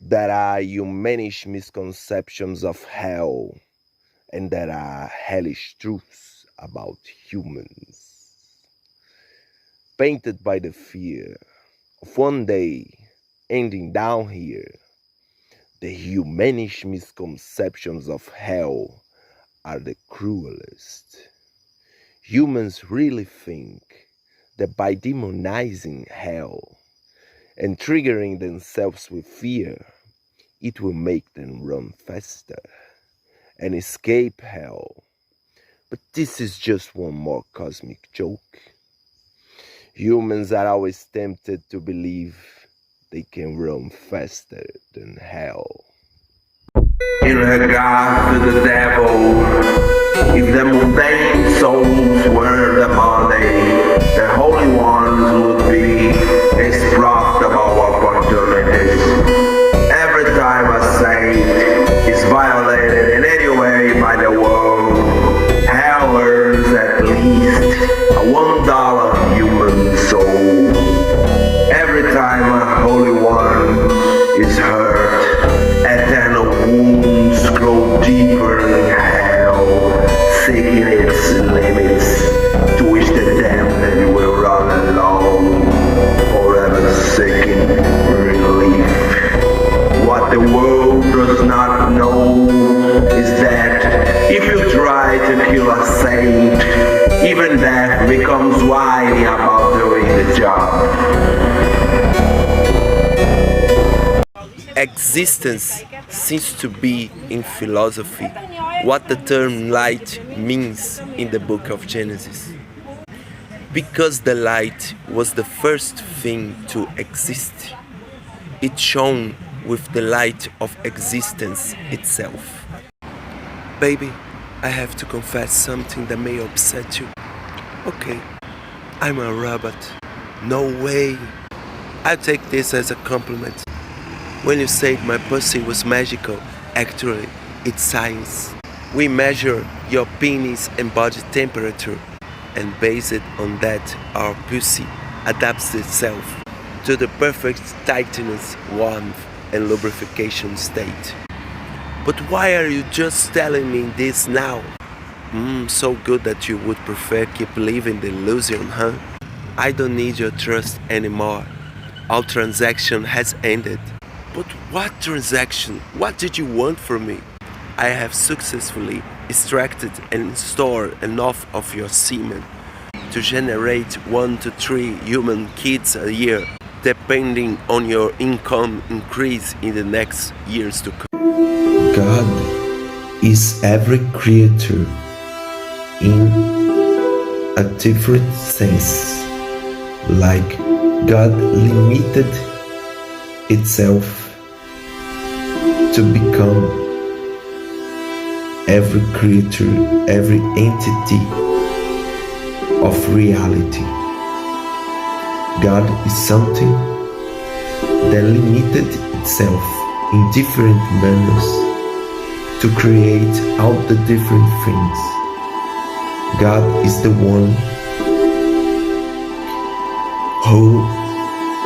There are humanish misconceptions of hell, and there are hellish truths about humans, painted by the fear of one day ending down here. The humanish misconceptions of hell are the cruelest. Humans really think that by demonizing hell and triggering themselves with fear, it will make them run faster and escape hell. But this is just one more cosmic joke. Humans are always tempted to believe they can run faster than hell. In regard to the devil, if the mundane souls were the Monday, the holy ones would be indestructible opportunities. Every time a saint is violated in any way by the world, hell earns at least a $1 human soul. Every time a holy one is hurt, eternal wounds grow deeper in hell, seeking its limits, to which the damned will run along, forever seeking relief. What the world does not know is that if you try to kill a saint, even death becomes whiny about doing the job. Existence seems to be in philosophy what the term light means in the book of Genesis. Because the light was the first thing to exist, it shone with the light of existence itself. Baby, I have to confess something that may upset you. Okay, I'm a robot. No way. I'll take this as a compliment. When you said my pussy was magical, actually, it's science. We measure your penis and body temperature, and based on that, our pussy adapts itself to the perfect tightness, warmth, and lubrication state. But why are you just telling me this now? So good that you would prefer keep living the illusion, huh? I don't need your trust anymore. Our transaction has ended. But what transaction? What did you want from me? I have successfully extracted and stored enough of your semen to generate 1 to 3 human kids a year, depending on your income increase in the next years to come. God is every creature in a different sense, like God limited itself to become every creature, every entity of reality. God is something that limited itself in different manners to create all the different things. God is the one who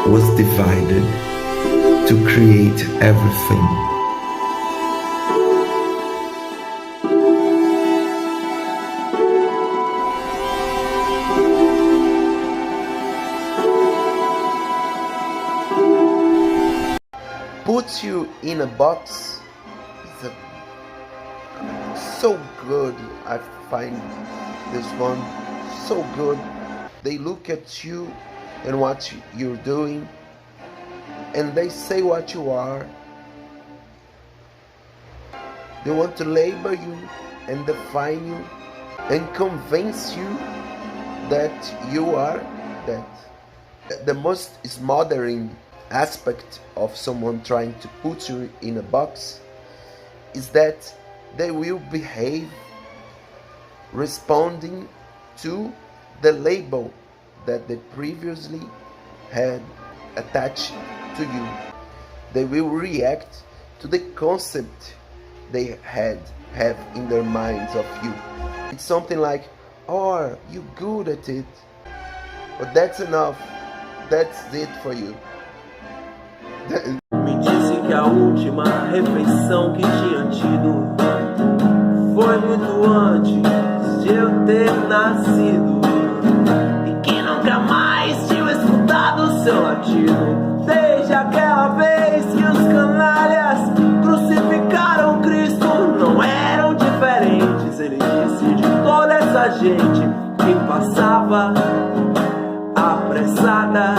was divided to create everything. Put you in a box is so good. I find this one so good. They look at you and what you're doing, and they say what you are. They want to label you and define you and convince you that you are that. The most smothering aspect of someone trying to put you in a box is that they will behave responding to the label that they previously had attached to you. They will react to the concept they have in their minds of you. It's something like, oh, you're good at it, but that's enough. That's it for you. Me dizem que que a última refeição que tinha tido foi muito antes de eu ter nascido, e que nunca mais tinha escutado seu latido. Desde aquela vez que os canalhas crucificaram Cristo, não eram diferentes, ele disse, de toda essa gente que passava apressada,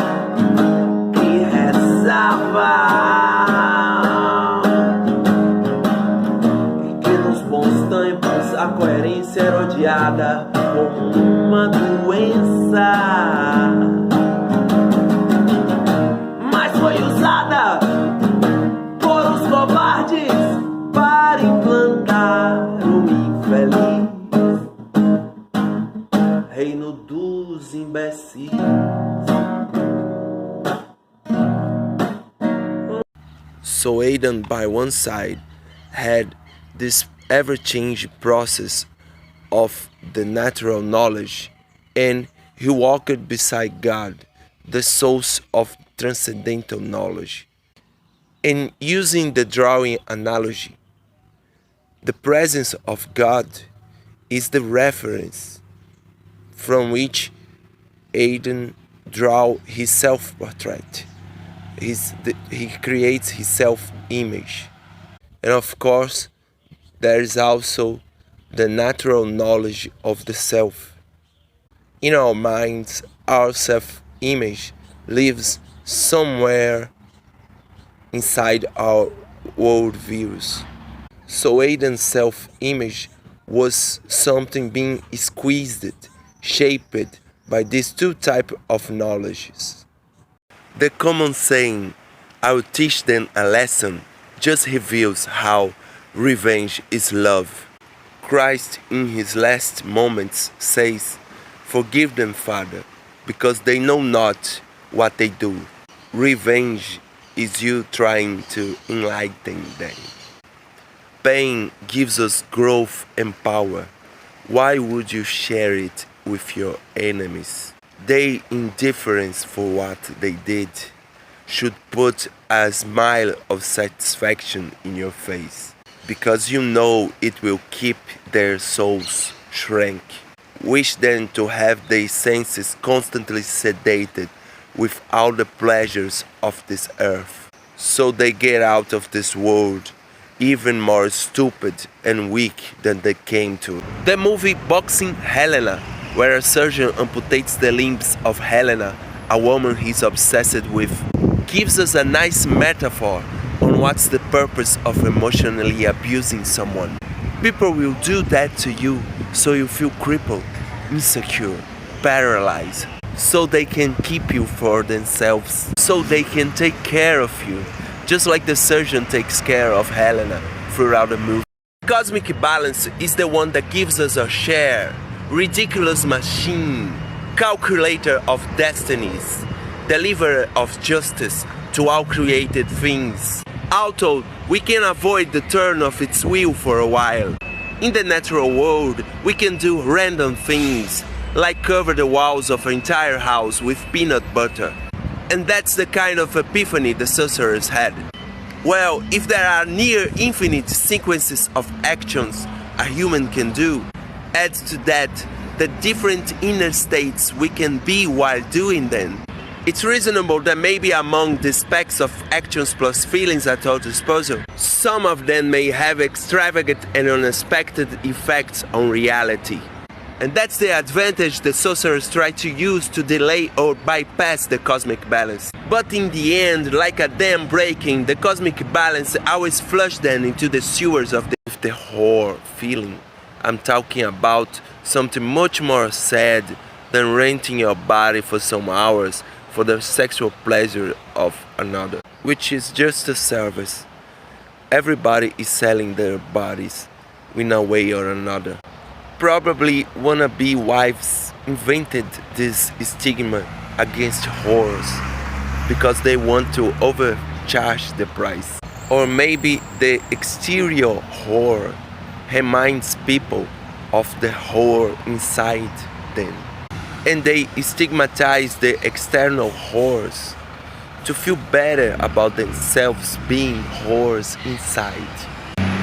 que rezava, e que nos bons tempos a coerência era odiada como uma doença, mas foi usada por os covardes para implantar o infeliz reino dos imbecis. So Adam, by one side, had this ever-changing process of the natural knowledge, and he walked beside God, the source of transcendental knowledge. And using the drawing analogy, the presence of God is the reference from which Adam draws his self-portrait. He creates his self-image. And of course, there is also the natural knowledge of the self. In our minds, our self-image lives somewhere inside our worldviews. So Adam's self-image was something being squeezed, shaped by these two types of knowledges. The common saying, "I will teach them a lesson," just reveals how revenge is love. Christ in his last moments says, "Forgive them, Father, because they know not what they do." Revenge is you trying to enlighten them. Pain gives us growth and power. Why would you share it with your enemies? Their indifference for what they did should put a smile of satisfaction in your face, because you know it will keep their souls shrink. Wish them to have their senses constantly sedated with all the pleasures of this earth, so they get out of this world even more stupid and weak than they came to. The movie Boxing Helena, where a surgeon amputates the limbs of Helena, a woman he's obsessed with, gives us a nice metaphor on what's the purpose of emotionally abusing someone. People will do that to you so you feel crippled, insecure, paralyzed, so they can keep you for themselves, so they can take care of you, just like the surgeon takes care of Helena throughout the movie. Cosmic balance is the one that gives us a share, ridiculous machine, calculator of destinies, deliverer of justice to all created things. Although we can avoid the turn of its wheel for a while. In the natural world, we can do random things, like cover the walls of an entire house with peanut butter. And that's the kind of epiphany the sorcerers had. Well, if there are near infinite sequences of actions a human can do, add to that the different inner states we can be while doing them, it's reasonable that maybe among the specs of actions plus feelings at our disposal, some of them may have extravagant and unexpected effects on reality. And that's the advantage the sorcerers try to use to delay or bypass the cosmic balance. But in the end, like a dam breaking, the cosmic balance always flushes them into the sewers of the horror feeling. I'm talking about something much more sad than renting your body for some hours for the sexual pleasure of another, which is just a service. Everybody is selling their bodies in a way or another. Probably wannabe wives invented this stigma against whores because they want to overcharge the price. Or maybe the exterior whore reminds people of the whore inside them. And they stigmatize the external whores to feel better about themselves being whores inside.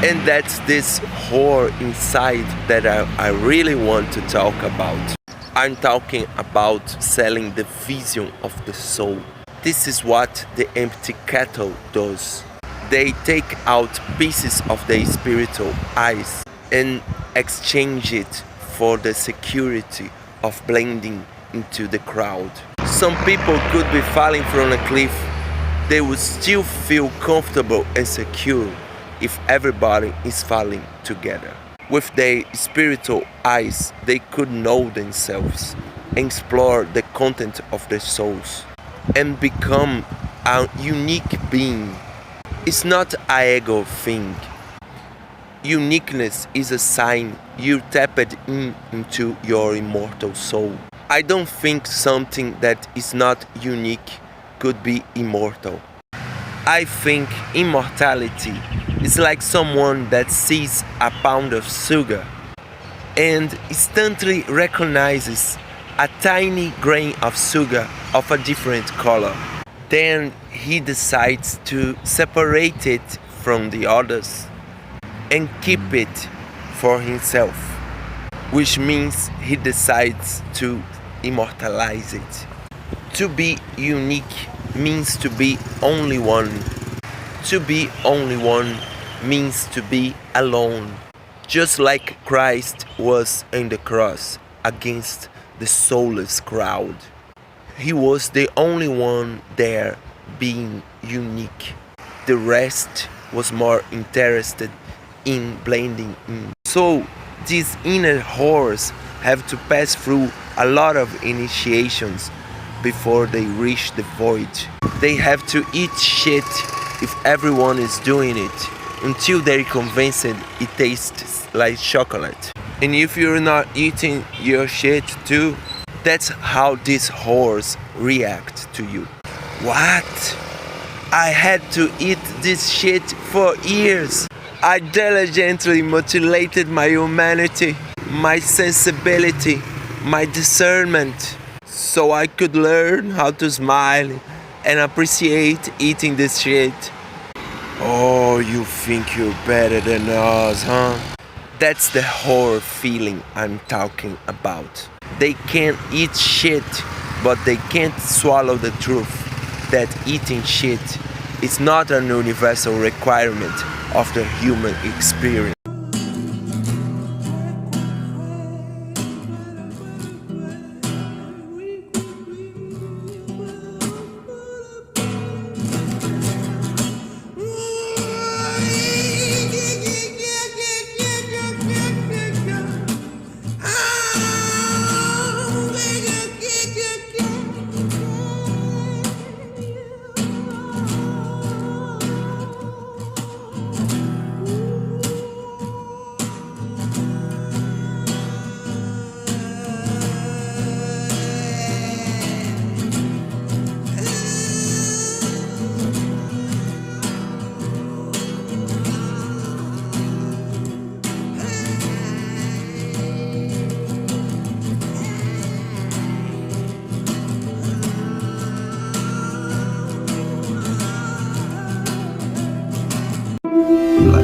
And that's this whore inside that I really want to talk about. I'm talking about selling the vision of the soul. This is what the empty kettle does. They take out pieces of their spiritual eyes and exchange it for the security of blending into the crowd. Some people could be falling from a cliff. They would still feel comfortable and secure if everybody is falling together. With their spiritual eyes, they could know themselves, explore the content of their souls, and become a unique being. It's not an ego thing. Uniqueness is a sign you tapped into your immortal soul. I don't think something that is not unique could be immortal. I think immortality is like someone that sees a pound of sugar and instantly recognizes a tiny grain of sugar of a different color. Then he decides to separate it from the others and keep it for himself, which means he decides to immortalize it. To be unique means to be only one. To be only one means to be alone. Just like Christ was on the cross against the soulless crowd. He was the only one there being unique. The rest was more interested in blending in. So these inner whores have to pass through a lot of initiations before they reach the void. They have to eat shit if everyone is doing it until they're convinced it tastes like chocolate. And if you're not eating your shit too, that's how these whores react to you. What? I had to eat this shit for years. I diligently mutilated my humanity, my sensibility, my discernment, so I could learn how to smile and appreciate eating this shit. Oh, you think you're better than us, huh? That's the horror feeling I'm talking about. They can eat shit, but they can't swallow the truth that eating shit is not an universal requirement of the human experience.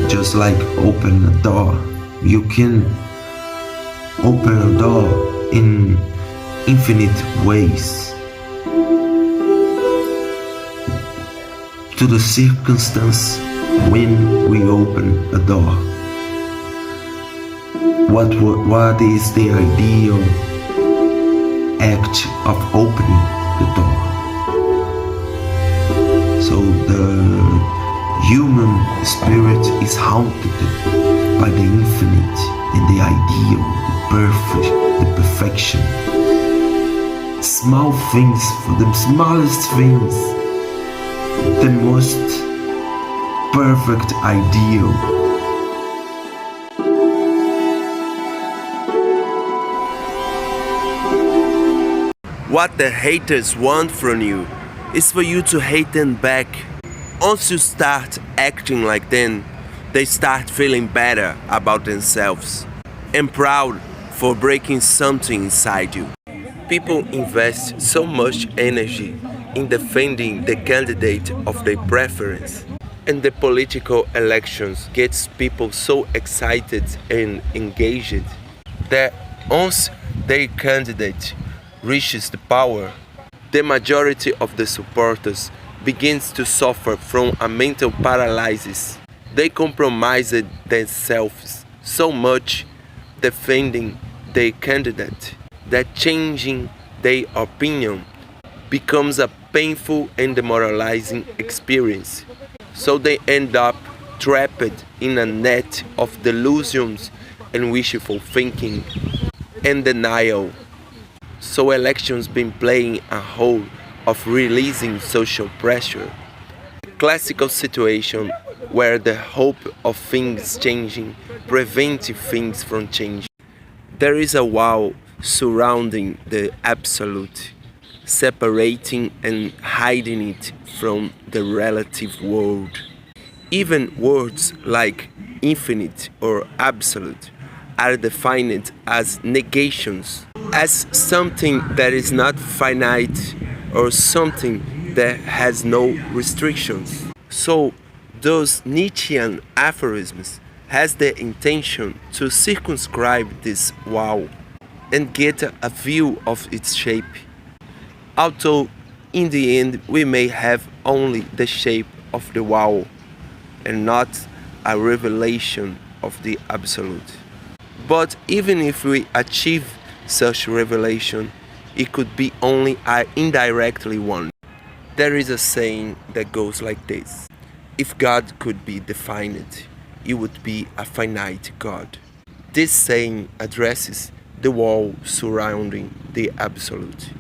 Just like open a door, you can open a door in infinite ways to the circumstance when we open a door. What is the ideal act of opening the door? So the human spirit is haunted by the infinite and the ideal, the perfect, the perfection. Small things, for the smallest things, the most perfect ideal. What the haters want from you is for you to hate them back. Once you start acting like them, they start feeling better about themselves and proud for breaking something inside you. People invest so much energy in defending the candidate of their preference. And the political elections gets people so excited and engaged that once their candidate reaches the power, the majority of the supporters begins to suffer from a mental paralysis. They compromised themselves so much defending their candidate that changing their opinion becomes a painful and demoralizing experience. So they end up trapped in a net of delusions and wishful thinking and denial. So elections been playing a role of releasing social pressure. A classical situation where the hope of things changing prevents things from changing. There is a wall surrounding the absolute, separating and hiding it from the relative world. Even words like infinite or absolute are defined as negations, as something that is not finite or something that has no restrictions. So those Nietzschean aphorisms has the intention to circumscribe this wall and get a view of its shape. Although in the end we may have only the shape of the wall and not a revelation of the absolute. But even if we achieve such revelation, it could be only an indirectly one. There is a saying that goes like this: if God could be defined, it would be a finite God. This saying addresses the wall surrounding the absolute.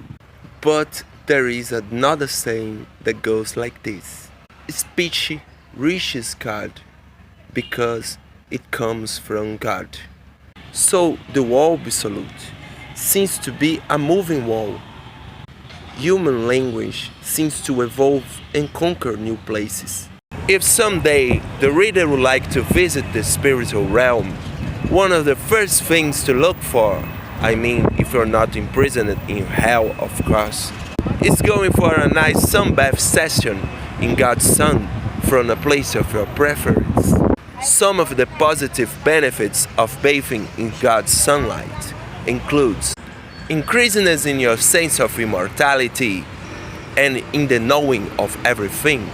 But there is another saying that goes like this: speech reaches God because it comes from God. So the wall absolute seems to be a moving wall. Human language seems to evolve and conquer new places. If someday the reader would like to visit the spiritual realm, one of the first things to look for, I mean if you're not imprisoned in hell of course, is going for a nice sunbath session in God's sun from a place of your preference. Some of the positive benefits of bathing in God's sunlight includes increasiness in your sense of immortality and in the knowing of everything,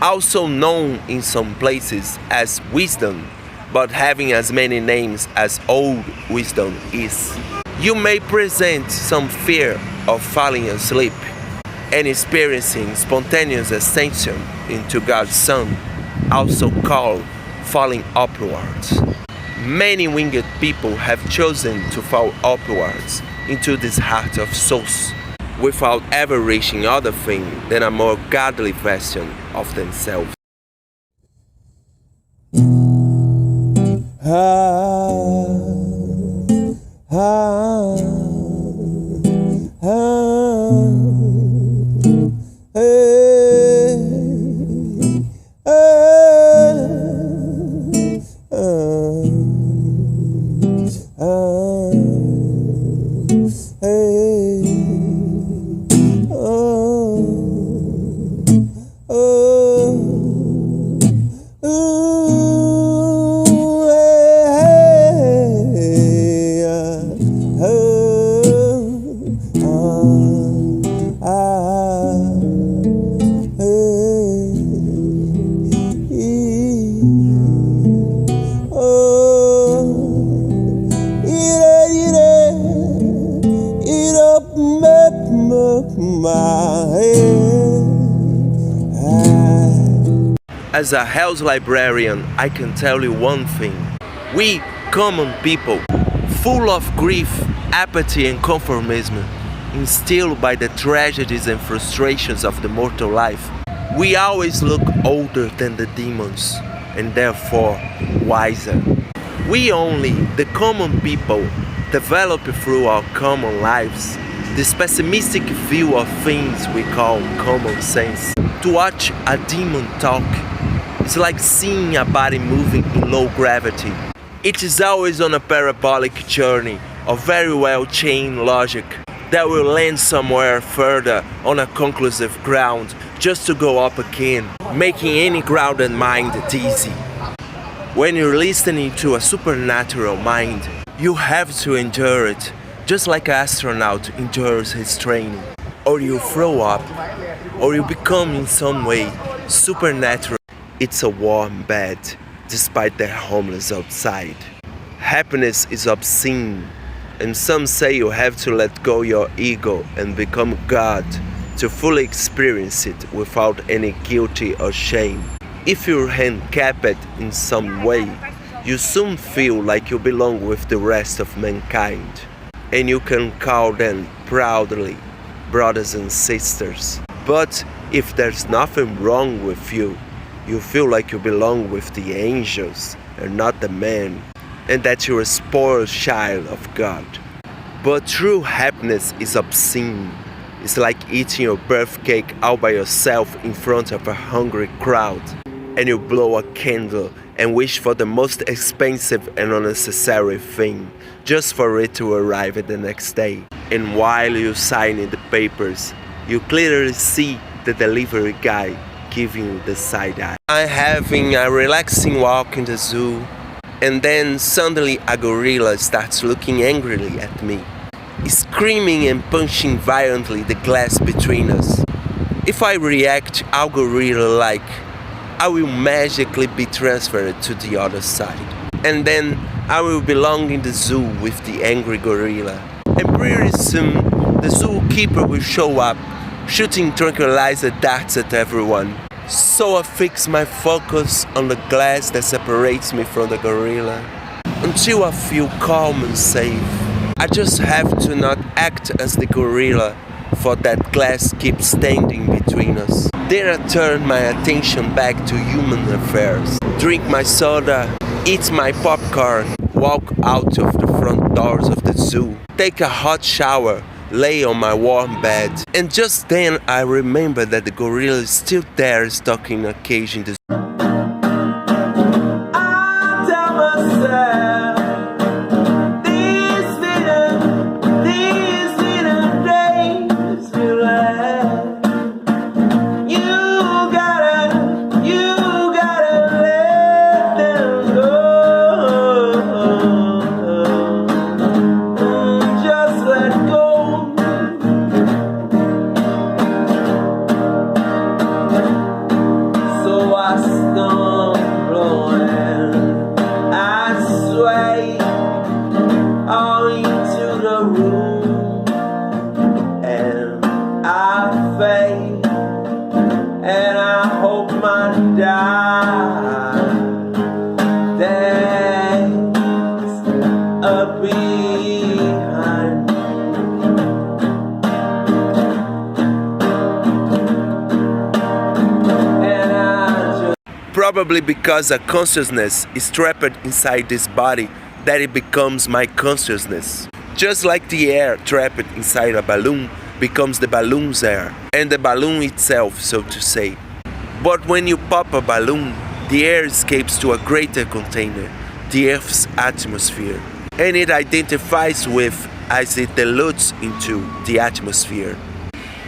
also known in some places as wisdom, but having as many names as old wisdom is. You may present some fear of falling asleep and experiencing spontaneous ascension into God's sun, also called falling upwards. Many winged people have chosen to fall upwards into this heart of souls without ever reaching other thing than a more godly version of themselves. As a house librarian, I can tell you one thing. We common people, full of grief, apathy and conformism, instilled by the tragedies and frustrations of the mortal life, we always look older than the demons, and therefore wiser. We only, the common people, develop through our common lives this pessimistic view of things we call common sense. To watch a demon talk is like seeing a body moving in low gravity. It is always on a parabolic journey of very well chained logic, that will land somewhere further on a conclusive ground just to go up again, making any grounded mind dizzy. When you're listening to a supernatural mind, you have to endure it, just like an astronaut endures his training. Or you throw up, or you become in some way supernatural. It's a warm bed, despite the homeless outside. Happiness is obscene, and some say you have to let go your ego and become God to fully experience it without any guilty or shame. If you're handicapped in some way, you soon feel like you belong with the rest of mankind, and you can call them proudly brothers and sisters. But if there's nothing wrong with you, you feel like you belong with the angels and not the man, and that you're a spoiled child of God. But true happiness is obscene. It's like eating your birth cake all by yourself in front of a hungry crowd, and you blow a candle and wish for the most expensive and unnecessary thing, just for it to arrive the next day. And while you sign in the papers, you clearly see the delivery guy giving you the side eye. I'm having a relaxing walk in the zoo, and then suddenly a gorilla starts looking angrily at me, screaming and punching violently the glass between us. If I react all gorilla-like, I will magically be transferred to the other side, and then I will belong in the zoo with the angry gorilla. And pretty soon, the zookeeper will show up, shooting tranquilizer darts at everyone. So I fix my focus on the glass that separates me from the gorilla, until I feel calm and safe. I just have to not act as the gorilla, for that glass keeps standing between us. Then I turn my attention back to human affairs, drink my soda, eat my popcorn, walk out of the front doors of the zoo, take a hot shower, lay on my warm bed, and just then I remember that the gorilla is still there stuck in a cage in the zoo. I tell myself, these little days will last. You gotta let them go. Just let go. So I stumble and I sway all into the room, and I fade, and I hope my days are behind. And I just Probably because a consciousness is trapped inside this body that it becomes my consciousness. Just like the air trapped inside a balloon becomes the balloon's air, and the balloon itself, so to say. But when you pop a balloon, the air escapes to a greater container, the Earth's atmosphere, and it identifies with as it dilutes into the atmosphere.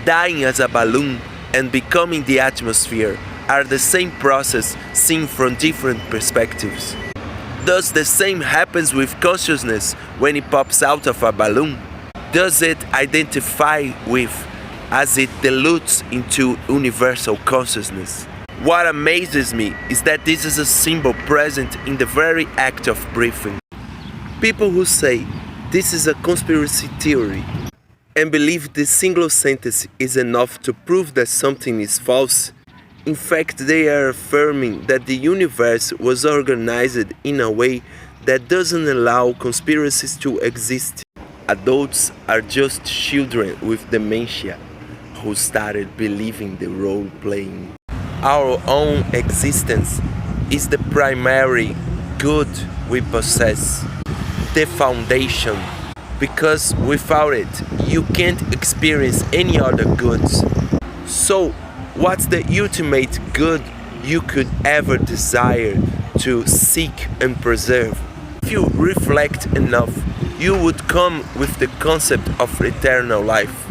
Dying as a balloon and becoming the atmosphere are the same process seen from different perspectives. Does the same happens with consciousness when it pops out of a balloon? Does it identify with as it dilutes into universal consciousness? What amazes me is that this is a symbol present in the very act of breathing. People who say this is a conspiracy theory and believe this single sentence is enough to prove that something is false, in fact they are affirming that the universe was organized in a way that doesn't allow conspiracies to exist. Adults are just children with dementia who started believing the role playing. Our own existence is the primary good we possess, the foundation, because without it you can't experience any other goods. So what's the ultimate good you could ever desire to seek and preserve? If you reflect enough, you would come with the concept of eternal life.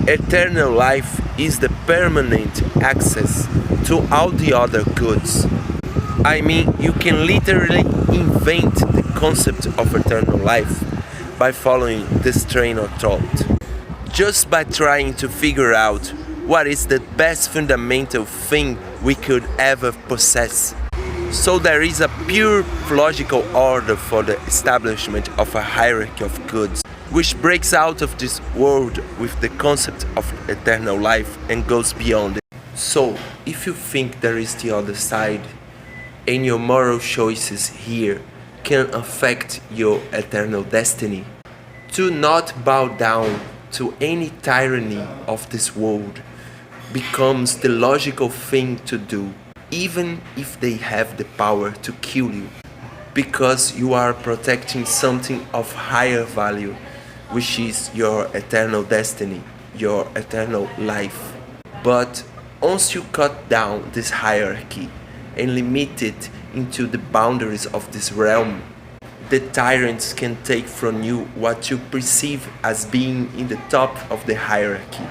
Eternal life is the permanent access to all the other goods. I mean, you can literally invent the concept of eternal life by following this train of thought. Just by trying to figure out what is the best fundamental thing we could ever possess. So there is a pure logical order for the establishment of a hierarchy of goods, which breaks out of this world with the concept of eternal life and goes beyond it. So, if you think there is the other side, and your moral choices here can affect your eternal destiny, do not bow down to any tyranny of this world becomes the logical thing to do, even if they have the power to kill you, because you are protecting something of higher value, which is your eternal destiny, your eternal life. But once you cut down this hierarchy and limit it into the boundaries of this realm, the tyrants can take from you what you perceive as being in the top of the hierarchy,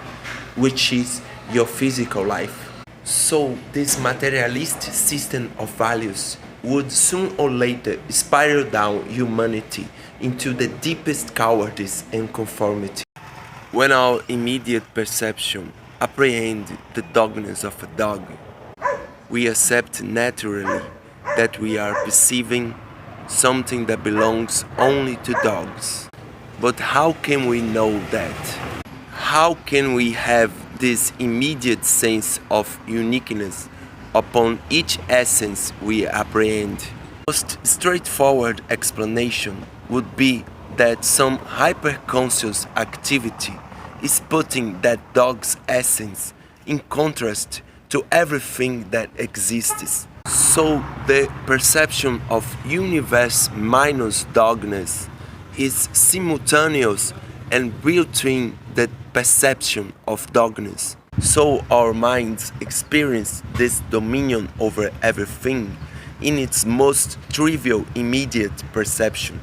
which is your physical life. So this materialist system of values would soon or later spiral down humanity into the deepest cowardice and conformity. When our immediate perception apprehends the dogmas of a dog, we accept naturally that we are perceiving something that belongs only to dogs. But how can we know that? How can we have this immediate sense of uniqueness upon each essence we apprehend? The most straightforward explanation would be that some hyperconscious activity is putting that dog's essence in contrast to everything that exists. So the perception of universe minus dogness is simultaneous and built-in the perception of dogness. So our minds experience this dominion over everything in its most trivial immediate perception.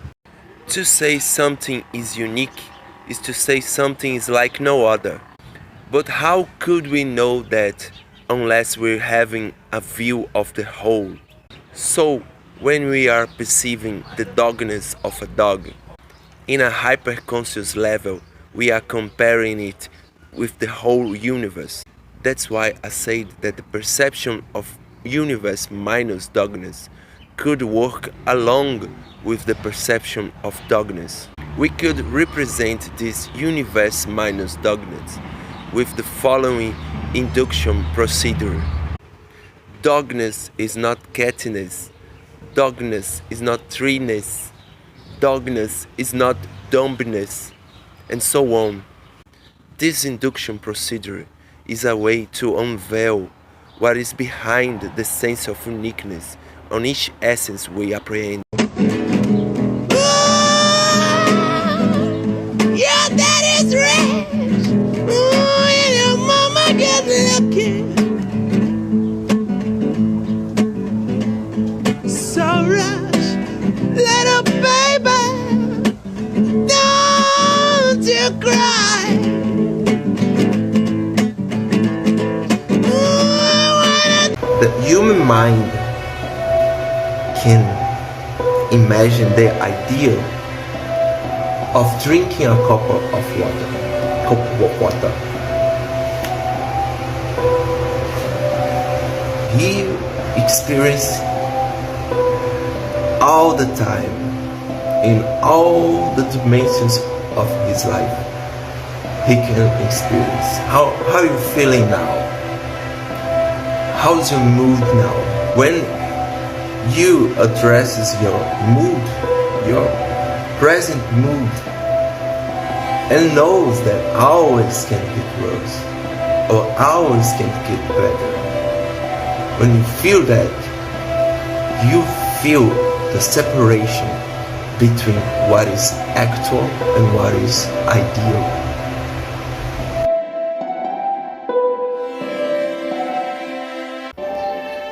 To say something is unique is to say something is like no other. But how could we know that unless we're having a view of the whole? So when we are perceiving the dogness of a dog, in a hyperconscious level, we are comparing it with the whole universe. That's why I said that the perception of universe minus dogness could work along with the perception of dogness. We could represent this universe minus dogness with the following induction procedure. Dogness is not catness, dogness is not treeness, dogness is not dumbness, and so on. This induction procedure is a way to unveil what is behind the sense of uniqueness on each essence we apprehend. Yeah, that is rich. Ooh, and your mama get lucky. So rush, little baby, don't you cry. The human mind can imagine the idea of drinking a cup of water. He experienced all the time, in all the dimensions of his life. He can experience. How are you feeling now? How's your mood now? When you addresses your mood, your present mood, and knows that always can get worse or always can get better. When you feel that, you feel the separation between what is actual and what is ideal.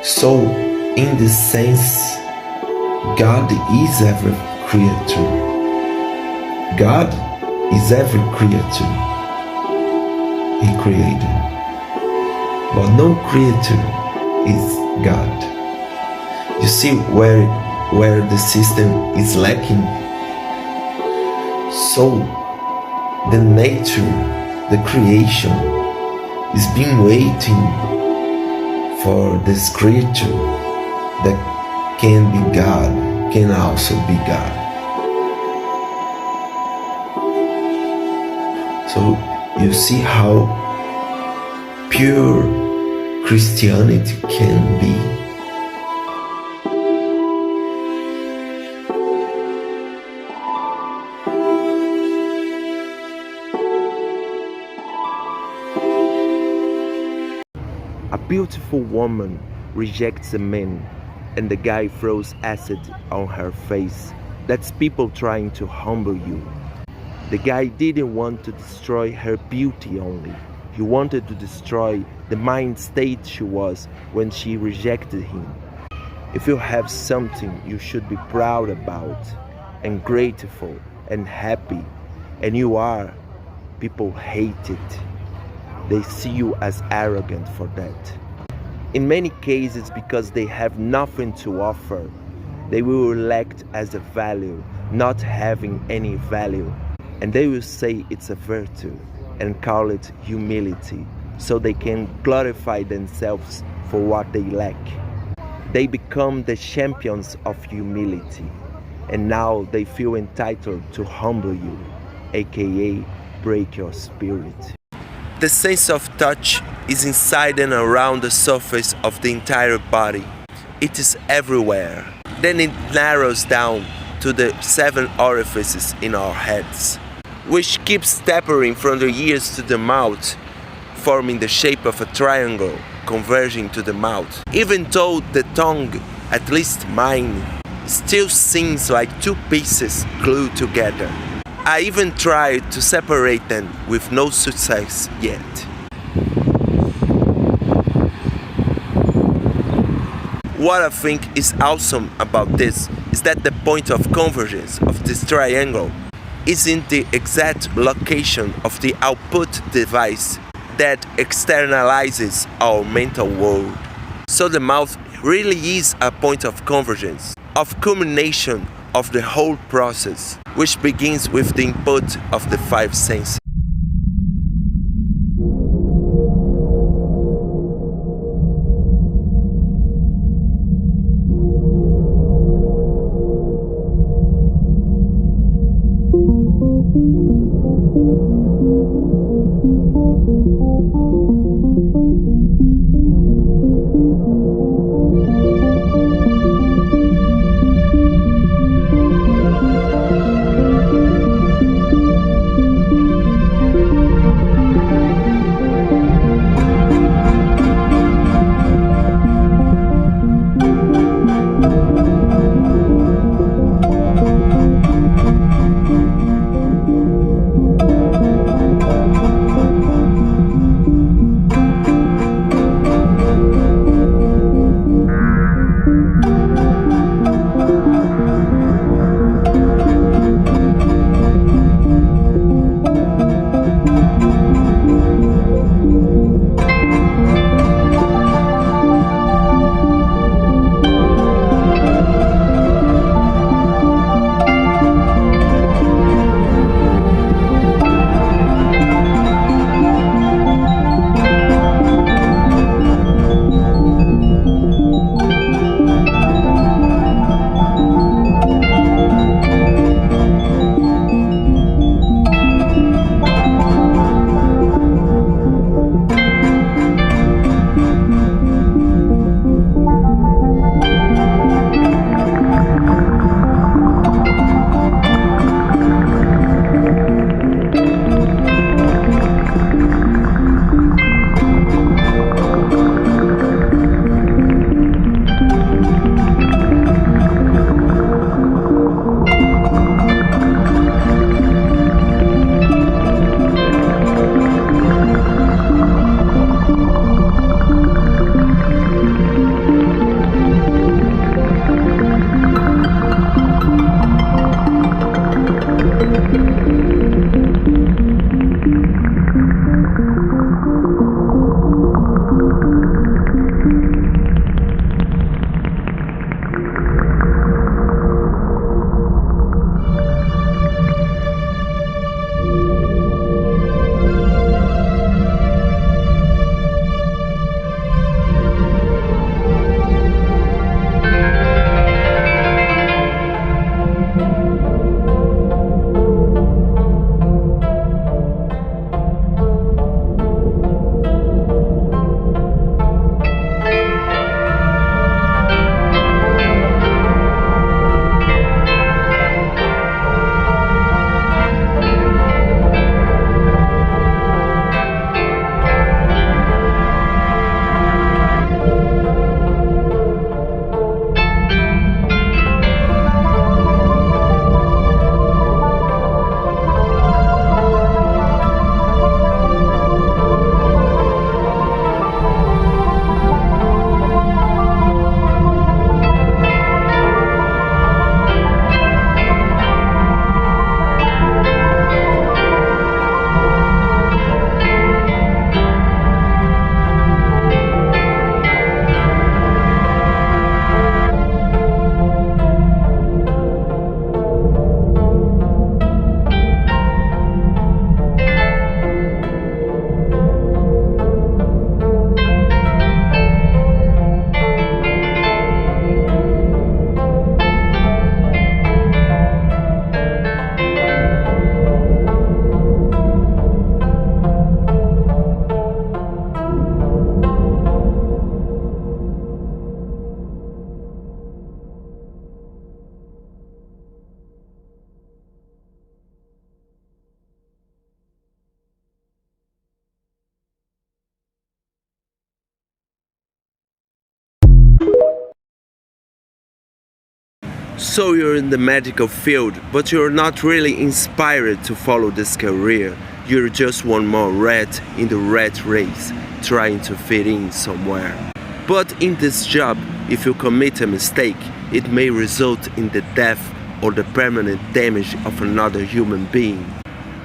So, in this sense, God is every creature. God is every creature He created, but no creature is God. You see where the system is lacking. So the nature, the creation, is been waiting for this creature that can be God, can also be God. So you see how pure Christianity can be. A beautiful woman rejects a man and the guy throws acid on her face. That's people trying to humble you. The guy didn't want to destroy her beauty only. He wanted to destroy the mind state she was when she rejected him. If you have something you should be proud about and grateful and happy, and you are, people hate it. They see you as arrogant for that. In many cases, because they have nothing to offer, they will elect as a value, not having any value, and they will say it's a virtue and call it humility, so they can glorify themselves for what they lack. They become the champions of humility, and now they feel entitled to humble you, aka break your spirit. The sense of touch is inside and around the surface of the entire body. It is everywhere. Then it narrows down to the 7 orifices in our heads, which keeps tapering from the ears to the mouth, forming the shape of a triangle converging to the mouth. Even though the tongue, at least mine, still seems like 2 pieces glued together. I even tried to separate them with no success yet. What I think is awesome about this is that the point of convergence of this triangle is in the exact location of the output device that externalizes our mental world. So the mouth really is a point of convergence, of culmination of the whole process, which begins with the input of the 5 senses. So you're in the medical field, but you're not really inspired to follow this career. You're just one more rat in the rat race, trying to fit in somewhere. But in this job, if you commit a mistake, it may result in the death or the permanent damage of another human being.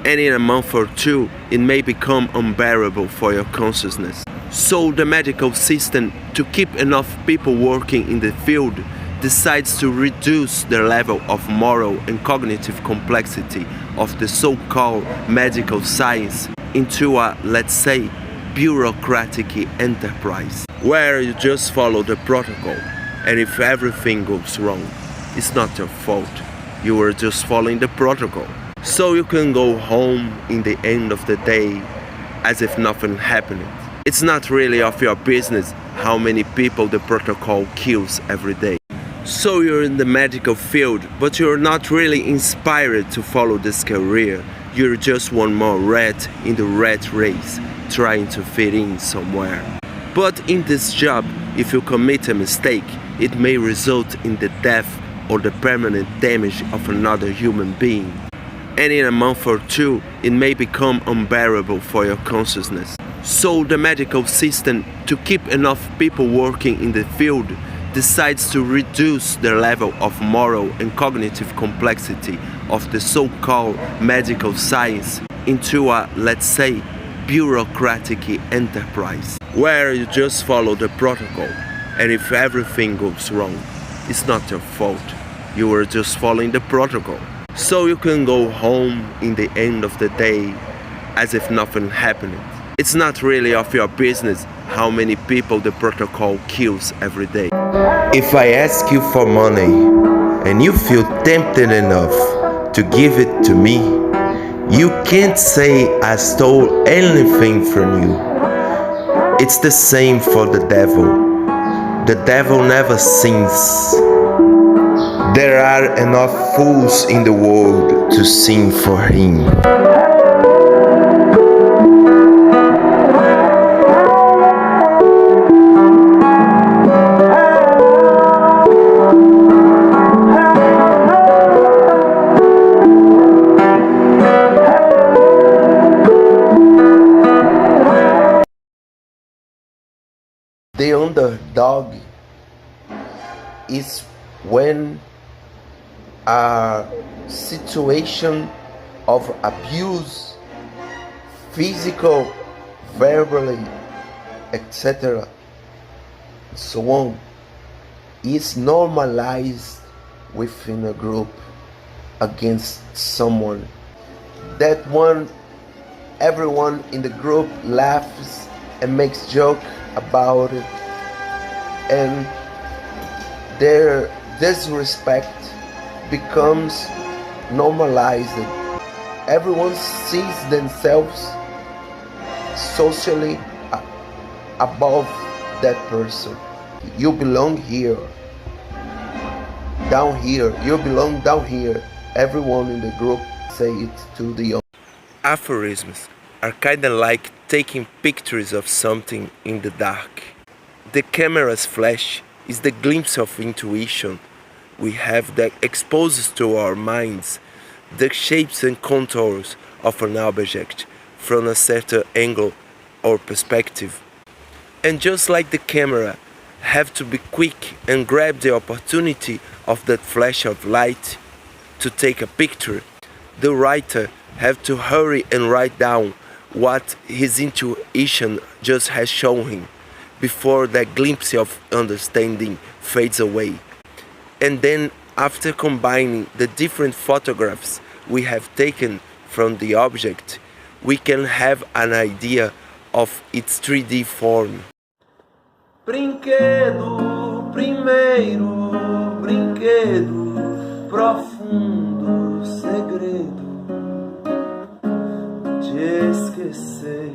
And in a month or two, it may become unbearable for your consciousness. So the medical system, to keep enough people working in the field, decides to reduce the level of moral and cognitive complexity of the so-called medical science into a, let's say, bureaucratic enterprise, where you just follow the protocol, and if everything goes wrong, it's not your fault. You were just following the protocol. So you can go home in the end of the day as if nothing happened. It's not really of your business how many people the protocol kills every day. So you're in the medical field, but you're not really inspired to follow this career. You're just one more rat in the rat race, trying to fit in somewhere. But in this job, if you commit a mistake, it may result in the death or the permanent damage of another human being. And in a month or two, it may become unbearable for your consciousness. So the medical system, to keep enough people working in the field, decides to reduce the level of moral and cognitive complexity of the so-called medical science into a, let's say, bureaucratic enterprise, where you just follow the protocol, and if everything goes wrong, it's not your fault. You were just following the protocol. So you can go home in the end of the day as if nothing happened. It's not really of your business how many people the protocol kills every day. If I ask you for money and you feel tempted enough to give it to me, you can't say I stole anything from you. It's the same for the devil. The devil never sins. There are enough fools in the world to sing for him. The underdog is when a situation of abuse, physical, verbally, etc., so on, is normalized within a group against someone. That one, everyone in the group laughs and makes joke about it, and their disrespect becomes normalized. Everyone sees themselves socially above that person. You belong here, down here. You belong down here. Everyone in the group say it to the other. Aphorisms are kinda like taking pictures of something in the dark. The camera's flash is the glimpse of intuition we have that exposes to our minds the shapes and contours of an object from a certain angle or perspective. And just like the camera have to be quick and grab the opportunity of that flash of light to take a picture, the writer have to hurry and write down what his intuition just has shown him before that glimpse of understanding fades away. And then, after combining the different photographs we have taken from the object, we can have an idea of its 3D form. Brinquedo, primeiro brinquedo, profundo segredo de esquecer.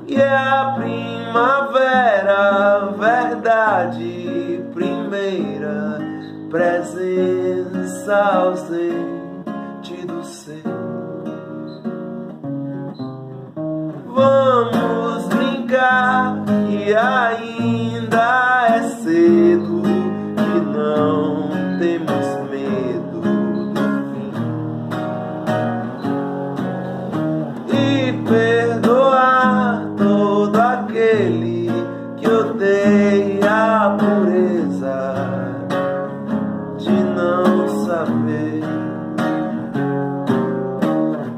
E é a primavera, verdade primeira, presença ausente do ser. Vamos brincar e ainda é cedo, e não temos medo do fim e perdoar todo aquele que odeia a pureza de não saber,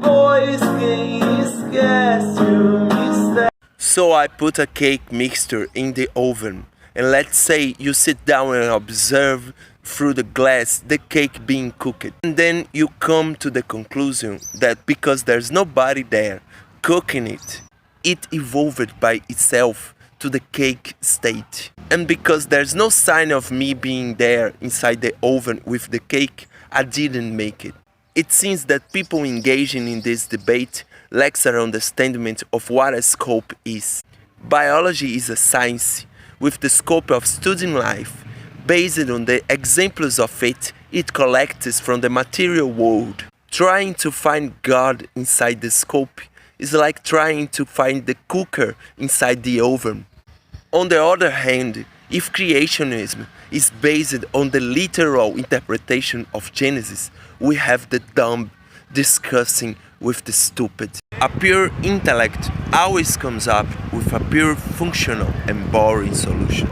pois quem esquece o mistério. So I put a cake mixture in the oven, and let's say you sit down and observe through the glass the cake being cooked. And then you come to the conclusion that because there's nobody there cooking it, it evolved by itself to the cake state. And because there's no sign of me being there inside the oven with the cake, I didn't make it. It seems that people engaging in this debate lacks an understanding of what a scope is. Biology is a science with the scope of studying life, based on the examples of it collects from the material world. Trying to find God inside the scope is like trying to find the cooker inside the oven. On the other hand, if creationism is based on the literal interpretation of Genesis, we have the dumb discussing with the stupid. A pure intellect always comes up with a pure functional and boring solution.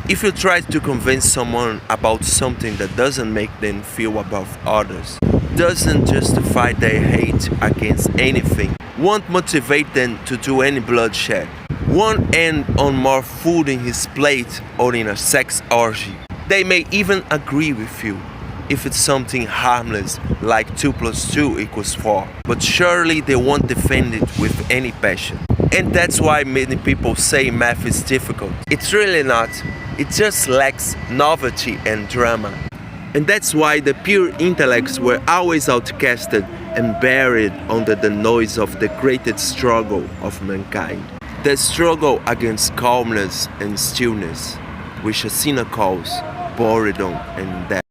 If you try to convince someone about something that doesn't make them feel above others, doesn't justify their hate against anything, won't motivate them to do any bloodshed, won't end on more food in his plate or in a sex orgy, they may even agree with you if it's something harmless like 2 + 2 = 4, but surely they won't defend it with any passion. And that's why many people say math is difficult. It's really not. It just lacks novelty and drama. And that's why the pure intellects were always outcasted and buried under the noise of the greatest struggle of mankind. The struggle against calmness and stillness, which Asina calls boredom and death.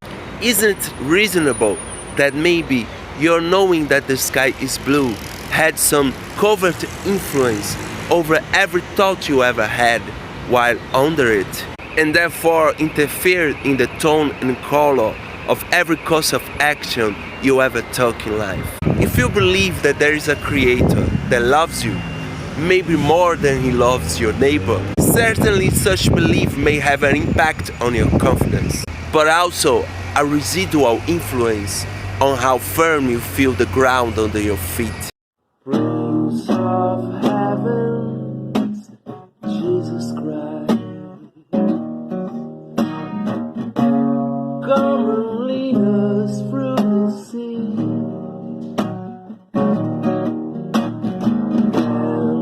Isn't it reasonable that maybe your knowing that the sky is blue had some covert influence over every thought you ever had while under it, and therefore interfered in the tone and color of every course of action you ever took in life? If you believe that there is a creator that loves you, maybe more than he loves your neighbor, certainly such belief may have an impact on your confidence, but also a residual influence on how firm you feel the ground under your feet. Prince of heavens, Jesus Christ, come and lead us through the sea, and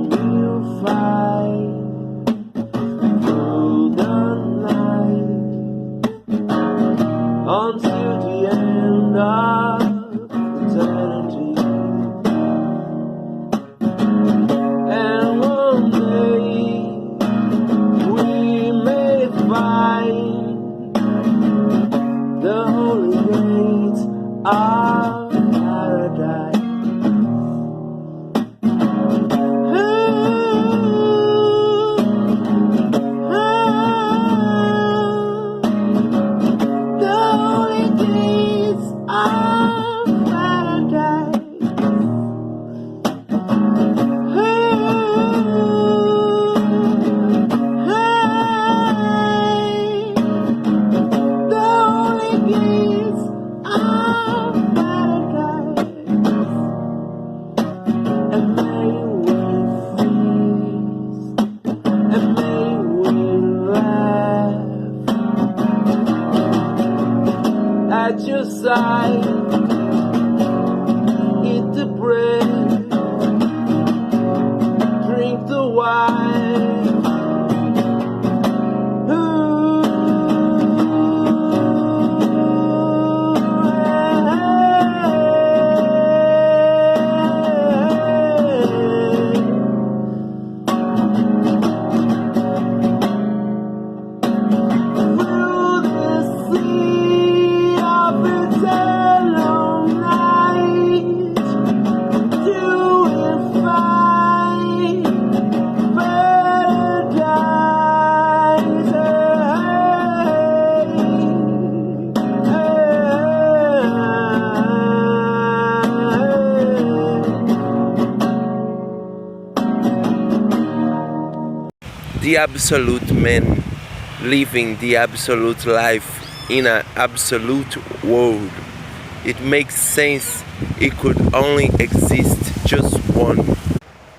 we'll fight through the night until the end of eternity. And one day we may find the holy gates of paradise. The holy gates of paradise. At your side, eat the bread, drink the wine. Through the sea of eternal night, the absolute man living the absolute life in an absolute world. It makes sense it could only exist just one.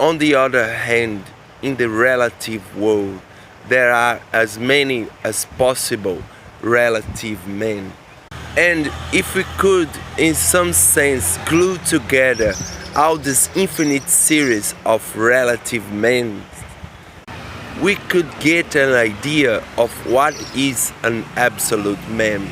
On the other hand, in the relative world, there are as many as possible relative men. And if we could, in some sense, glue together all this infinite series of relative men, we could get an idea of what is an absolute man.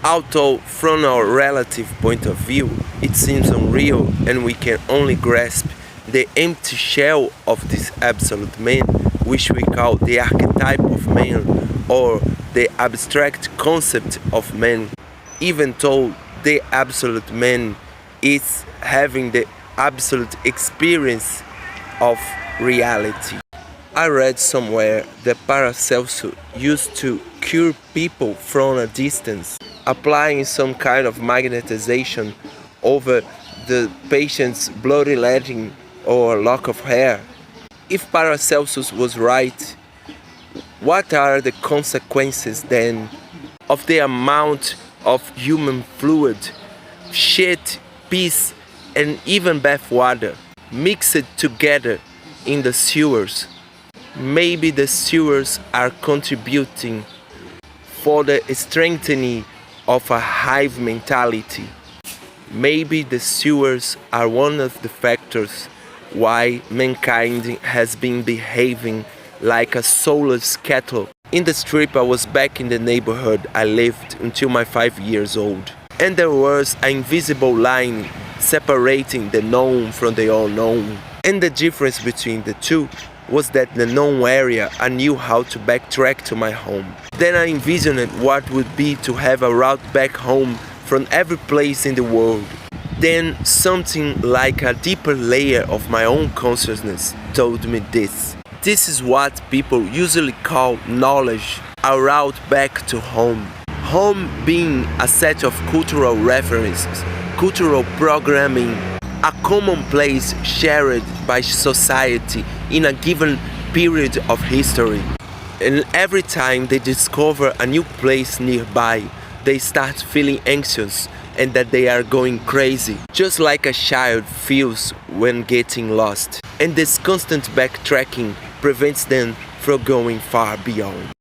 Although from our relative point of view, it seems unreal and we can only grasp the empty shell of this absolute man, which we call the archetype of man or the abstract concept of man, even though the absolute man is having the absolute experience of reality. I read somewhere that Paracelsus used to cure people from a distance, applying some kind of magnetization over the patient's bloody leg or lock of hair. If Paracelsus was right, what are the consequences then of the amount of human fluid, shit, piss, and even bath water mixed together in the sewers? Maybe the sewers are contributing for the strengthening of a hive mentality. Maybe the sewers are one of the factors why mankind has been behaving like a soulless cattle. In the strip I was back in the neighborhood I lived until my 5 years old. And there was an invisible line separating the known from the unknown. And the difference between the two was that the known area I knew how to backtrack to my home. Then I envisioned what would be to have a route back home from every place in the world. Then something like a deeper layer of my own consciousness told me this. This is what people usually call knowledge, a route back to home. Home being a set of cultural references, cultural programming, a common place shared by society in a given period of history. And every time they discover a new place nearby, they start feeling anxious and that they are going crazy, just like a child feels when getting lost. And this constant backtracking prevents them from going far beyond.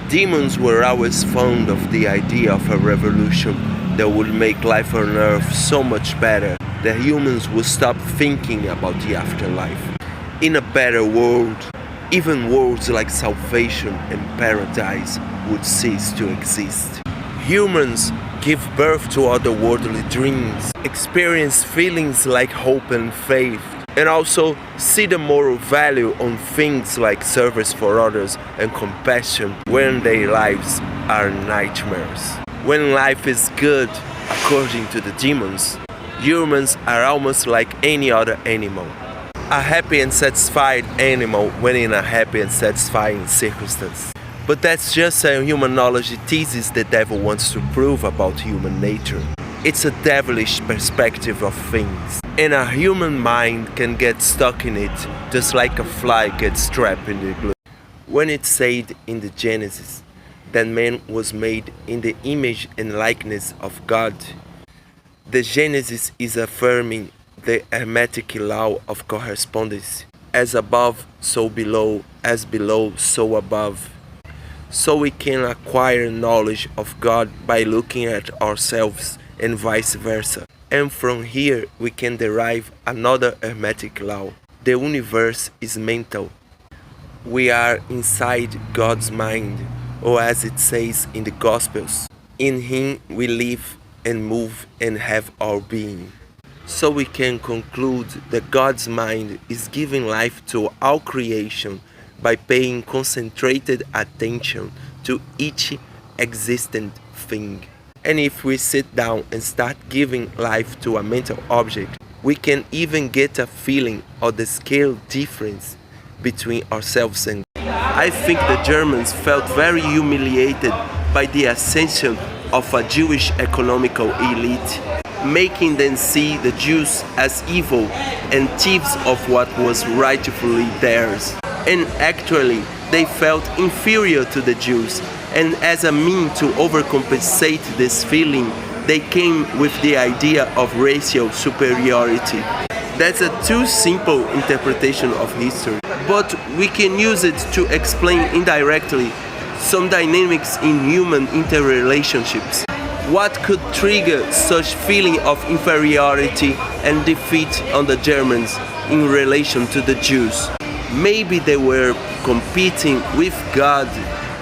Demons were always fond of the idea of a revolution that would make life on Earth so much better that humans would stop thinking about the afterlife. In a better world, even worlds like salvation and paradise would cease to exist. Humans give birth to otherworldly dreams, experience feelings like hope and faith, and also see the moral value on things like service for others and compassion when their lives are nightmares. When life is good, according to the demons, humans are almost like any other animal. A happy and satisfied animal when in a happy and satisfying circumstance. But that's just a humanology thesis the devil wants to prove about human nature. It's a devilish perspective of things, and a human mind can get stuck in it just like a fly gets trapped in the glue. When it's said in the Genesis that man was made in the image and likeness of God, the Genesis is affirming the hermetic law of correspondence, as above, so below, as below, so above. So we can acquire knowledge of God by looking at ourselves and vice versa. And from here we can derive another hermetic law. The universe is mental. We are inside God's mind, or as it says in the Gospels, in Him we live and move and have our being. So we can conclude that God's mind is giving life to all creation by paying concentrated attention to each existent thing. And if we sit down and start giving life to a mental object, we can even get a feeling of the scale difference between ourselves and God. I think the Germans felt very humiliated by the ascension of a Jewish economical elite, making them see the Jews as evil and thieves of what was rightfully theirs. And actually, they felt inferior to the Jews, and as a means to overcompensate this feeling, they came with the idea of racial superiority. That's a too simple interpretation of history, but we can use it to explain indirectly some dynamics in human interrelationships. What could trigger such feeling of inferiority and defeat on the Germans in relation to the Jews? Maybe they were competing with God,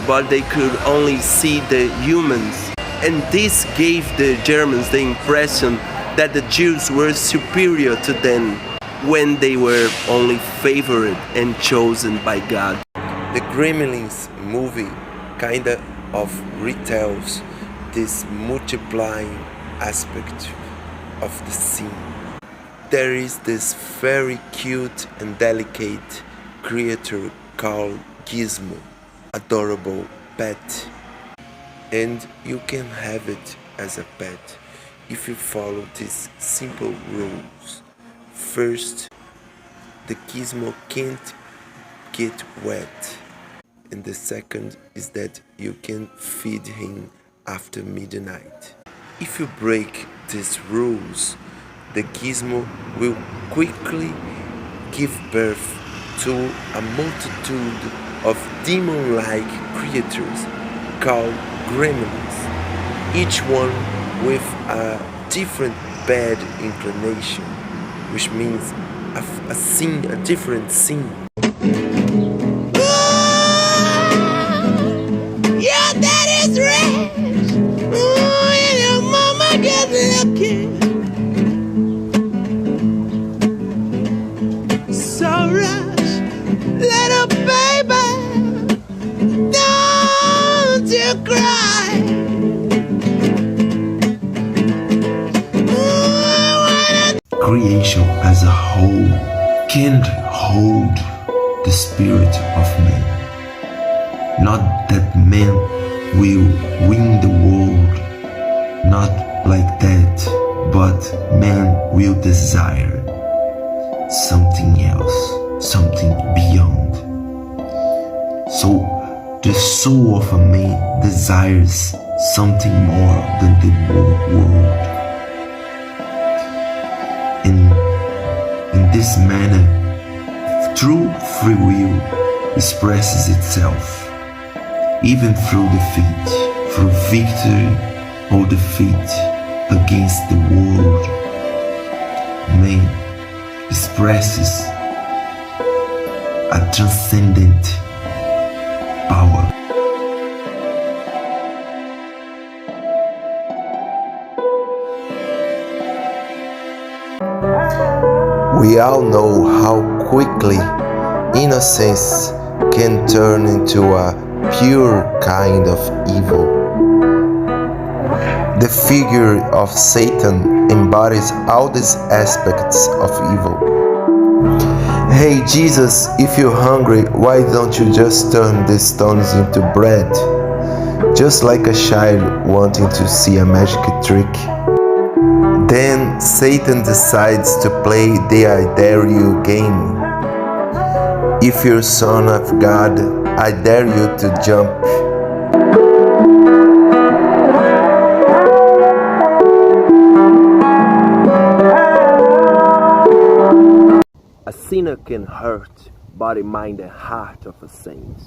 but they could only see the humans. And this gave the Germans the impression that the Jews were superior to them when they were only favored and chosen by God. The Gremlins movie kinda of retells this multiplying aspect of the scene. There is this very cute and delicate creature called Gizmo, adorable pet, and you can have it as a pet if you follow these simple rules. First, the Gizmo can't get wet, and the second is that you can feed him after midnight. If you break these rules, the Gizmo will quickly give birth to a multitude of demon-like creatures called gremlins, each one with a different bad inclination, which means a different sin. Your daddy's rich. Ooh, and your mama gets lucky. So rush, little baby, don't you cry. Creation as a whole can't hold the spirit of man. Not that man will win the world, not like that, but man will desire something else, something beyond. So the soul of a man desires something more than the world. In this manner, true free will expresses itself, even through defeat, through victory or defeat against the world. Man expresses a transcendent power. We all know how quickly innocence can turn into a pure kind of evil. The figure of Satan embodies all these aspects of evil. Hey Jesus, if you're hungry, why don't you just turn these stones into bread? Just like a child wanting to see a magic trick. Then Satan decides to play the I dare you game. If you're son of God, I dare you to jump. A sinner can hurt body, mind, and heart of a saint,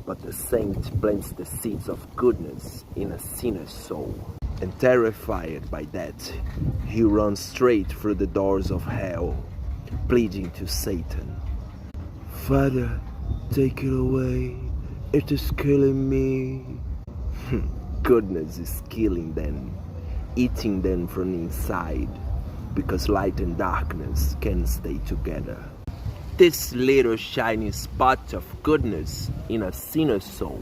but the saint plants the seeds of goodness in a sinner's soul. And terrified by that, he runs straight through the doors of hell, pleading to Satan, Father, take it away, it is killing me. Goodness is killing them, eating them from inside, because light and darkness can stay together. This little shining spot of goodness in a sinner's soul,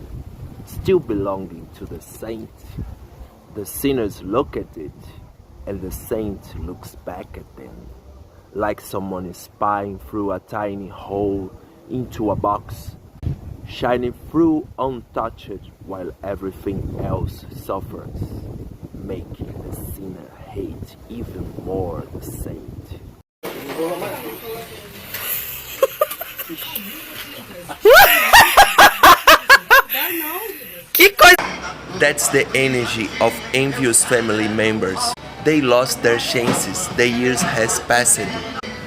still belonging to the saint. The sinners look at it, and the saint looks back at them, like someone is spying through a tiny hole into a box, shining through untouched while everything else suffers, making the sinner hate even more the saint. That's the energy of envious family members. They lost their chances, the years has passed,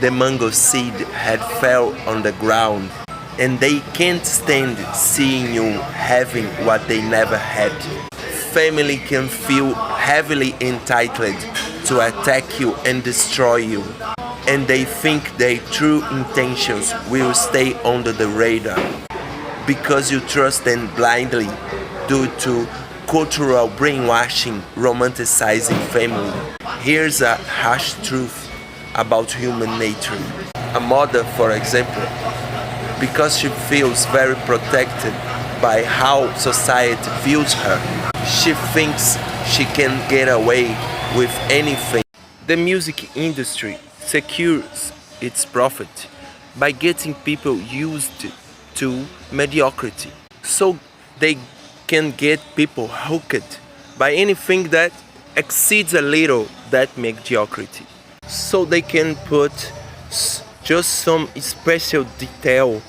the mango seed had fell on the ground, and they can't stand seeing you having what they never had. Family can feel heavily entitled to attack you and destroy you, and they think their true intentions will stay under the radar because you trust them blindly due to cultural brainwashing, romanticizing family. Here's a harsh truth about human nature. A mother, for example, because she feels very protected by how society views her, she thinks she can get away with anything. The music industry secures its profit by getting people used to mediocrity. So they can get people hooked by anything that exceeds a little that mediocrity. So they can put just some special detail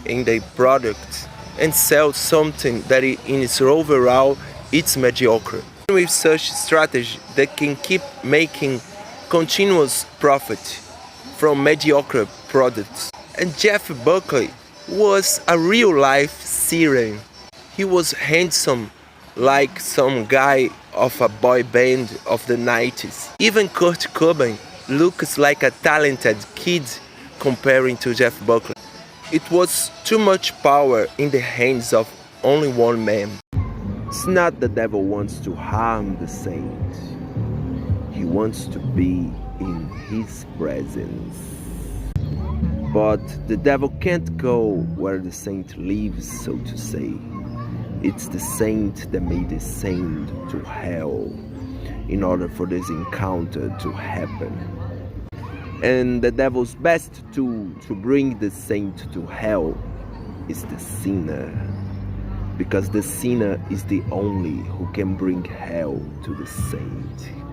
in their products and sell something that in its overall it's mediocre. With such strategy, they can keep making continuous profit from mediocre products. And Jeff Buckley was a real-life siren. He was handsome like some guy of a boy band of the 90s. Even Kurt Cobain looks like a talented kid comparing to Jeff Buckley. It was too much power in the hands of only one man. It's not the devil wants to harm the saint. He wants to be in his presence. But the devil can't go where the saint lives, so to say. It's the saint that may descend to hell in order for this encounter to happen. And the devil's best tool to bring the saint to hell is the sinner. Because the sinner is the only who can bring hell to the saint.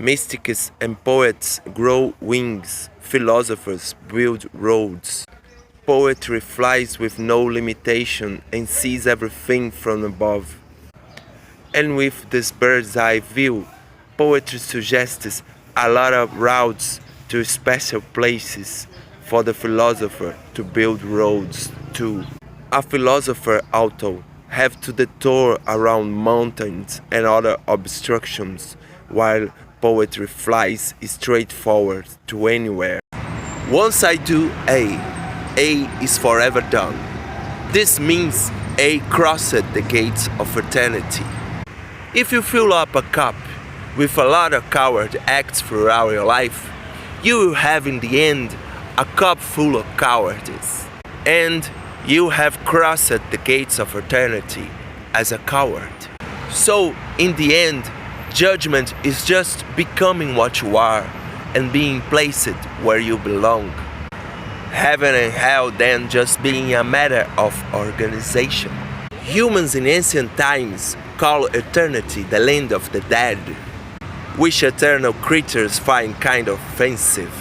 Mystics and poets grow wings, philosophers build roads. Poetry flies with no limitation and sees everything from above. And with this bird's eye view, poetry suggests a lot of routes to special places for the philosopher to build roads to. A philosopher also have to detour around mountains and other obstructions, while poetry flies straight forward to anywhere. Once I do A is forever done. This means A crossed the gates of eternity. If you fill up a cup with a lot of coward acts throughout your life, you will have in the end a cup full of cowardice. And you have crossed the gates of eternity as a coward. So, in the end, judgment is just becoming what you are and being placed where you belong. Heaven and hell then just being a matter of organization. Humans in ancient times call eternity the land of the dead, which eternal creatures find kind of offensive.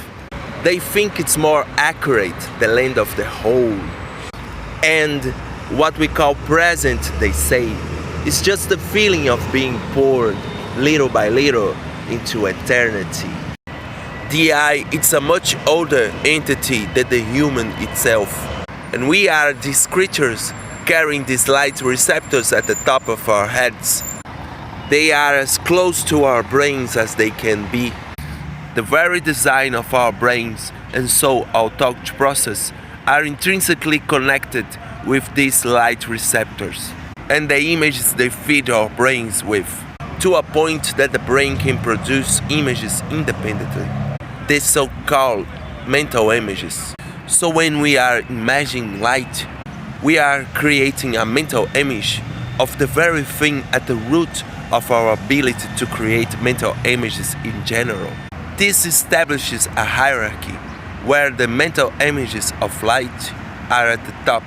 They think it's more accurate the land of the whole. And what we call present, they say, is just the feeling of being poured little by little into eternity. The I, it's a much older entity than the human itself. And we are these creatures carrying these light receptors at the top of our heads. They are as close to our brains as they can be. The very design of our brains and so our thought process are intrinsically connected with these light receptors and the images they feed our brains with, to a point that the brain can produce images independently. These so-called mental images. So when we are imagining light, we are creating a mental image of the very thing at the root of our ability to create mental images in general. This establishes a hierarchy where the mental images of light are at the top.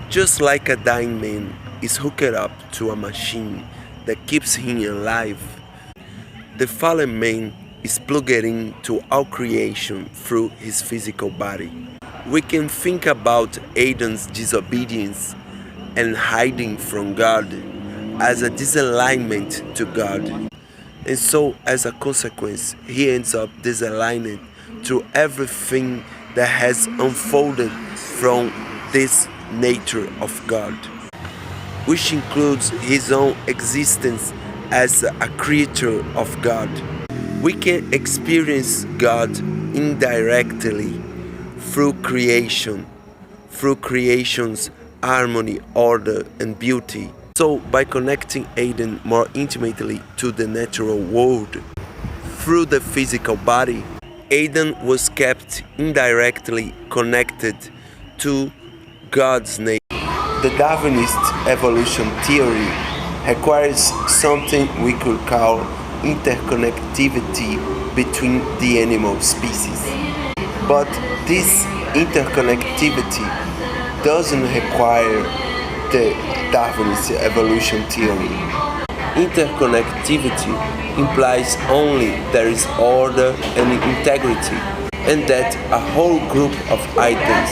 Just like a dying man is hooked up to a machine that keeps him alive, the fallen man is plugged into all creation through his physical body. We can think about Adam's disobedience and hiding from God as a disalignment to God. And so, as a consequence, he ends up disaligned to everything that has unfolded from this nature of God, which includes his own existence as a creature of God. We can experience God indirectly through creation, through creation's harmony, order, and beauty. So, by connecting Adam more intimately to the natural world through the physical body, Adam was kept indirectly connected to God's nature. The Darwinist evolution theory requires something we could call interconnectivity between the animal species. But this interconnectivity doesn't require the Darwinist evolution theory. Interconnectivity implies only there is order and integrity, and that a whole group of items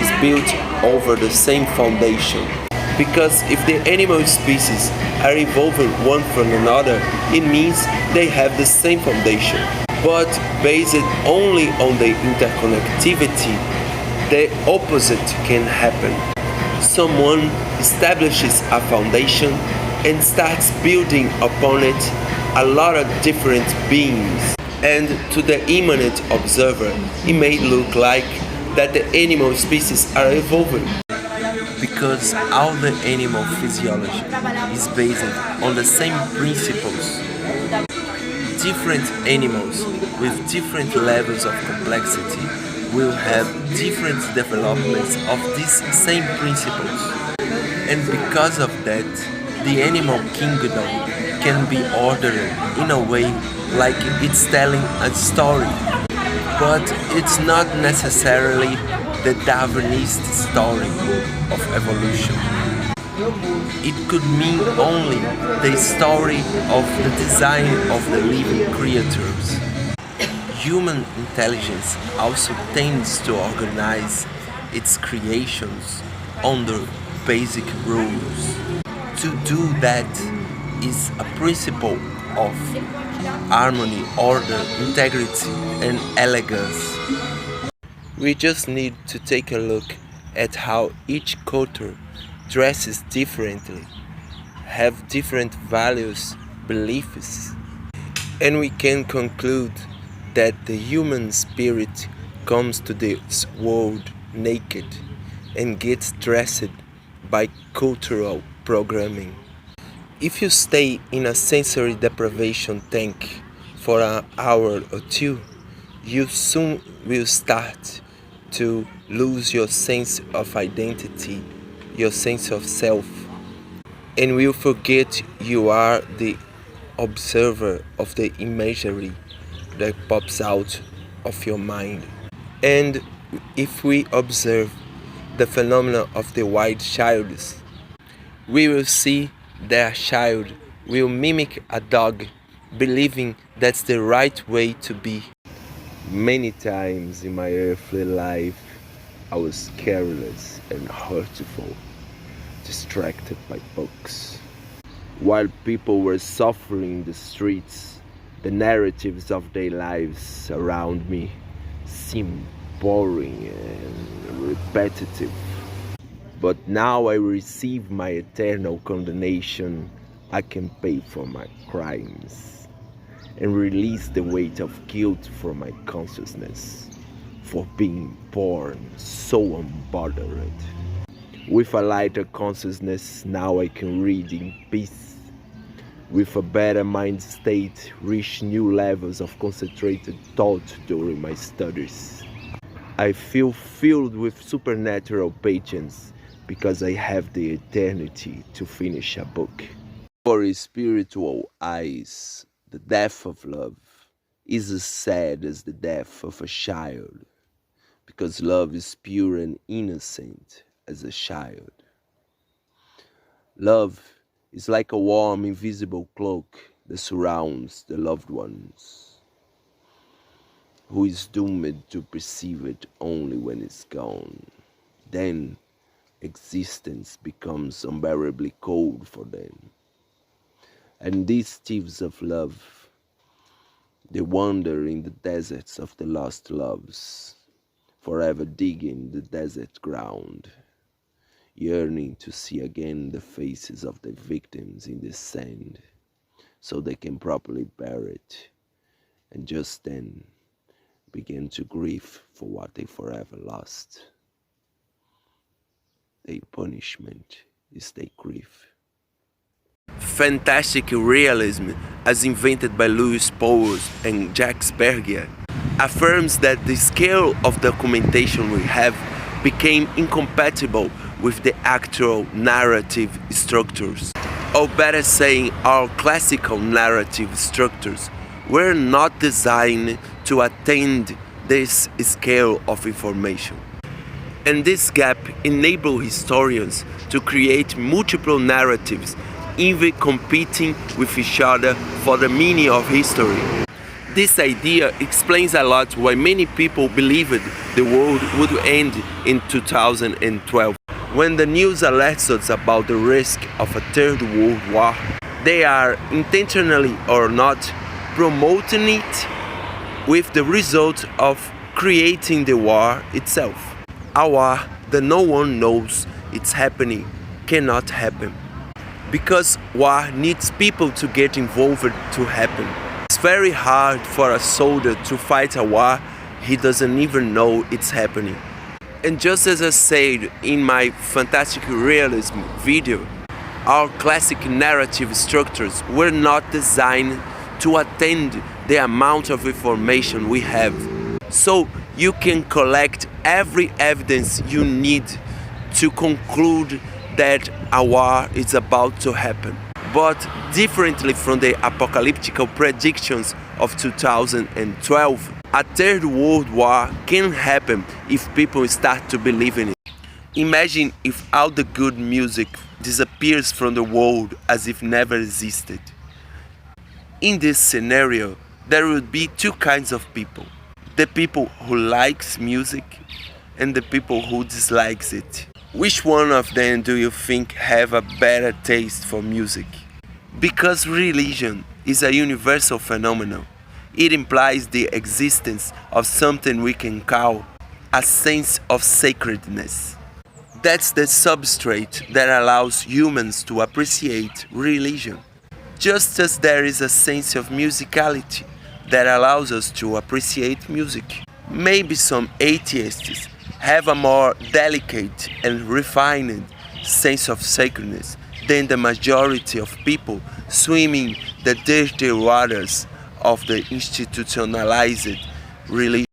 is built over the same foundation. Because if the animal species are evolving one from another, it means they have the same foundation. But based only on the interconnectivity, the opposite can happen. Someone establishes a foundation and starts building upon it a lot of different beings. And to the immanent observer, it may look like that the animal species are evolving. Because all the animal physiology is based on the same principles. Different animals with different levels of complexity will have different developments of these same principles. And because of that, the animal kingdom can be ordered in a way like it's telling a story. But it's not necessarily the Darwinist story of evolution. It could mean only the story of the design of the living creatures. Human intelligence also tends to organize its creations under basic rules. To do that is a principle of harmony, order, integrity, and elegance. We just need to take a look at how each culture dresses differently, have different values, beliefs, and we can conclude that the human spirit comes to this world naked and gets dressed by cultural programming. If you stay in a sensory deprivation tank for an hour or two, you soon will start to lose your sense of identity, your sense of self, and will forget you are the observer of the imagery that pops out of your mind. And if we observe the phenomena of the white child, we will see that a child will mimic a dog, believing that's the right way to be. Many times in my earthly life, I was careless and hurtful, distracted by books. While people were suffering in the streets, the narratives of their lives around me seemed boring and repetitive. But now I receive my eternal condemnation. I can pay for my crimes and release the weight of guilt from my consciousness for being born so unbothered. With a lighter consciousness, now I can read in peace. With a better mind state, reach new levels of concentrated thought during my studies. I feel filled with supernatural patience because I have the eternity to finish a book. For spiritual eyes, the death of love is as sad as the death of a child, because love is pure and innocent as a child. Love is like a warm, invisible cloak that surrounds the loved ones, who is doomed to perceive it only when it's gone. Then existence becomes unbearably cold for them. And these thieves of love, they wander in the deserts of the lost loves, forever digging the desert ground, yearning to see again the faces of the victims in the sand, so they can properly bury it, and just then begin to grieve for what they forever lost. Their punishment is their grief. Fantastic realism, as invented by Lewis Powers and Jacques Bergier, affirms that the scale of documentation we have became incompatible with the actual narrative structures. Or better saying, our classical narrative structures were not designed to attain this scale of information. And this gap enabled historians to create multiple narratives, even competing with each other for the meaning of history. This idea explains a lot why many people believed the world would end in 2012, When the news alerts us about the risk of a third world war, they are intentionally or not promoting it with the result of creating the war itself. A war that no one knows it's happening cannot happen, because war needs people to get involved to happen. It's very hard for a soldier to fight a war he doesn't even know it's happening. And just as I said in my fantastic realism video, our classic narrative structures were not designed to attend the amount of information we have. So you can collect every evidence you need to conclude that a war is about to happen. But differently from the apocalyptic predictions of 2012, a third world war can happen if people start to believe in it. Imagine if all the good music disappears from the world as if never existed. In this scenario, there would be two kinds of people: the people who likes music and the people who dislikes it. Which one of them do you think have a better taste for music? Because religion is a universal phenomenon, it implies the existence of something we can call a sense of sacredness. That's the substrate that allows humans to appreciate religion. Just as there is a sense of musicality that allows us to appreciate music. Maybe some atheists have a more delicate and refined sense of sacredness than the majority of people swimming the dirty waters of the institutionalized religion.